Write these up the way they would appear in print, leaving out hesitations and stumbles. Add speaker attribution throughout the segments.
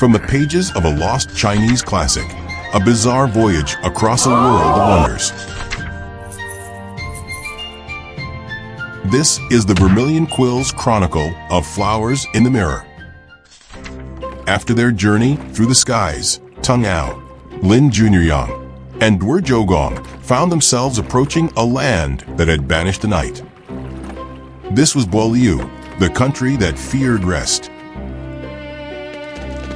Speaker 1: From the pages of a lost Chinese classic, a bizarre voyage across a world of wonders. This is the Vermilion Quill's chronicle of Flowers in the Mirror. After their journey through the skies, Tang Ao, Lin Zhi-Yang, and Duo Jiu-Gong found themselves approaching a land that had banished the night. This was Bólŭ, the country that feared rest.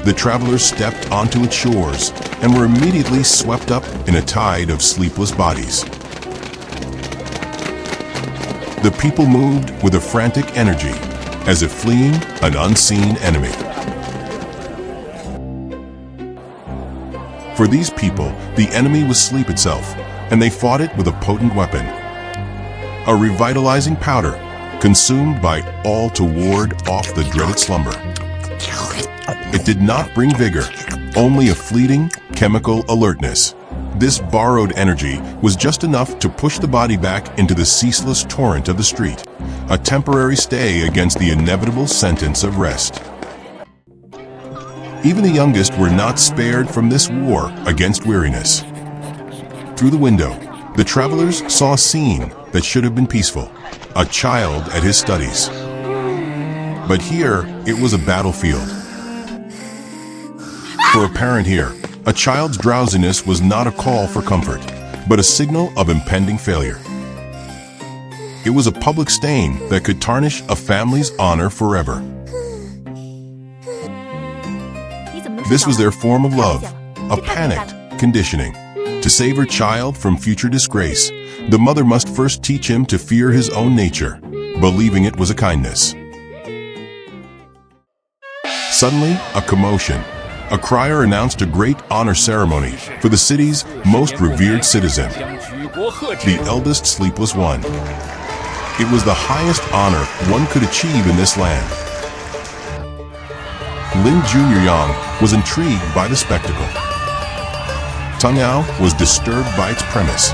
Speaker 1: The travelers stepped onto its shores and were immediately swept up in a tide of sleepless bodies. The people moved with a frantic energy, as if fleeing an unseen enemy. For these people, the enemy was sleep itself, and they fought it with a potent weapon. A revitalizing powder, consumed by all to ward off the dreaded slumber. It did not bring vigor, only a fleeting chemical alertness. This borrowed energy was just enough to push the body back into the ceaseless torrent of the street, a temporary stay against the inevitable sentence of rest. Even the youngest were not spared from this war against weariness. Through the window, the travelers saw a scene that should have been peaceful, a child at his studies. But here, it was a battlefield. For a parent here, a child's drowsiness was not a call for comfort, but a signal of impending failure. It was a public stain that could tarnish a family's honor forever. This was their form of love, a panicked conditioning. To save her child from future disgrace, the mother must first teach him to fear his own nature, believing it was a kindness. Suddenly, a commotion. A crier announced a great honor ceremony for the city's most revered citizen, the eldest sleepless one. It was the highest honor one could achieve in this land. Lin Zhi-Yang was intrigued by the spectacle. Tang Ao was disturbed by its premise.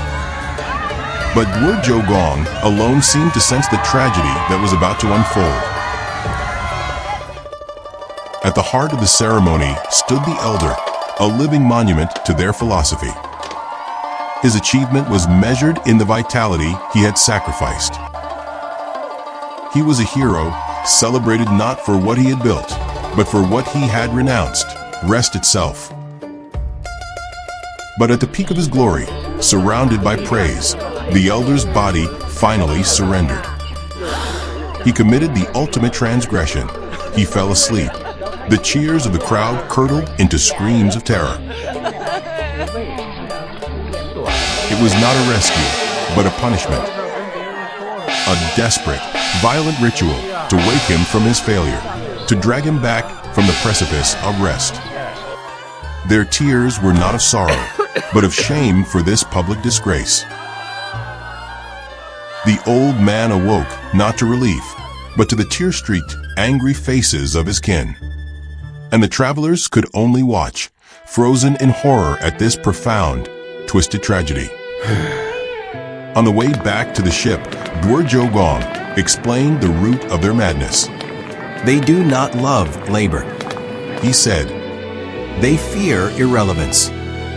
Speaker 1: But Duo Jiu-Gong alone seemed to sense the tragedy that was about to unfold. At the heart of the ceremony stood the elder, a living monument to their philosophy. His achievement was measured in the vitality he had sacrificed. He was a hero, celebrated not for what he had built, but for what he had renounced, rest itself. But at the peak of his glory, surrounded by praise, the elder's body finally surrendered. He committed the ultimate transgression. He fell asleep. The cheers of the crowd curdled into screams of terror. It was not a rescue, but a punishment. A desperate, violent ritual to wake him from his failure, to drag him back from the precipice of rest. Their tears were not of sorrow, but of shame for this public disgrace. The old man awoke not to relief, but to the tear-streaked, angry faces of his kin. And the travelers could only watch, frozen in horror at this profound, twisted tragedy. On the way back to the ship, Duo Jiu-Gong explained the root of their madness.
Speaker 2: They do not love labor,
Speaker 1: He said,
Speaker 2: they fear irrelevance.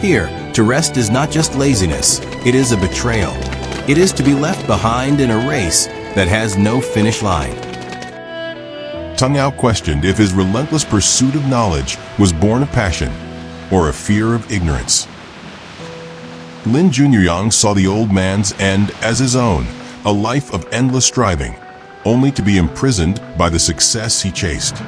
Speaker 2: Here, to rest is not just laziness, it is a betrayal. It is to be left behind in a race that has no finish line.
Speaker 1: Tang Ao questioned if his relentless pursuit of knowledge was born of passion or a fear of ignorance. Lin Zhi-Yang saw the old man's end as his own, a life of endless striving, only to be imprisoned by the success he chased.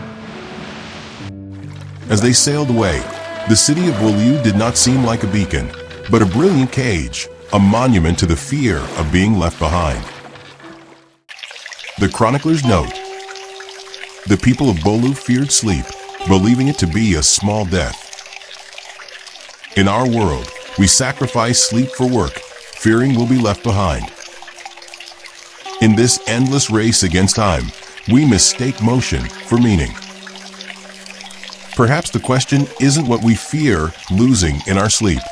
Speaker 1: As they sailed away, the city of Bólŭ did not seem like a beacon, but a brilliant cage, a monument to the fear of being left behind. The chroniclers note, the people of Bólŭ feared sleep, believing it to be a small death. In our world, we sacrifice sleep for work, fearing we'll be left behind. In this endless race against time, we mistake motion for meaning. Perhaps the question isn't what we fear losing in our sleep,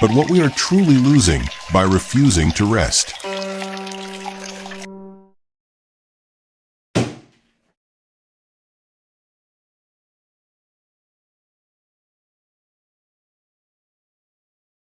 Speaker 1: but what we are truly losing by refusing to rest.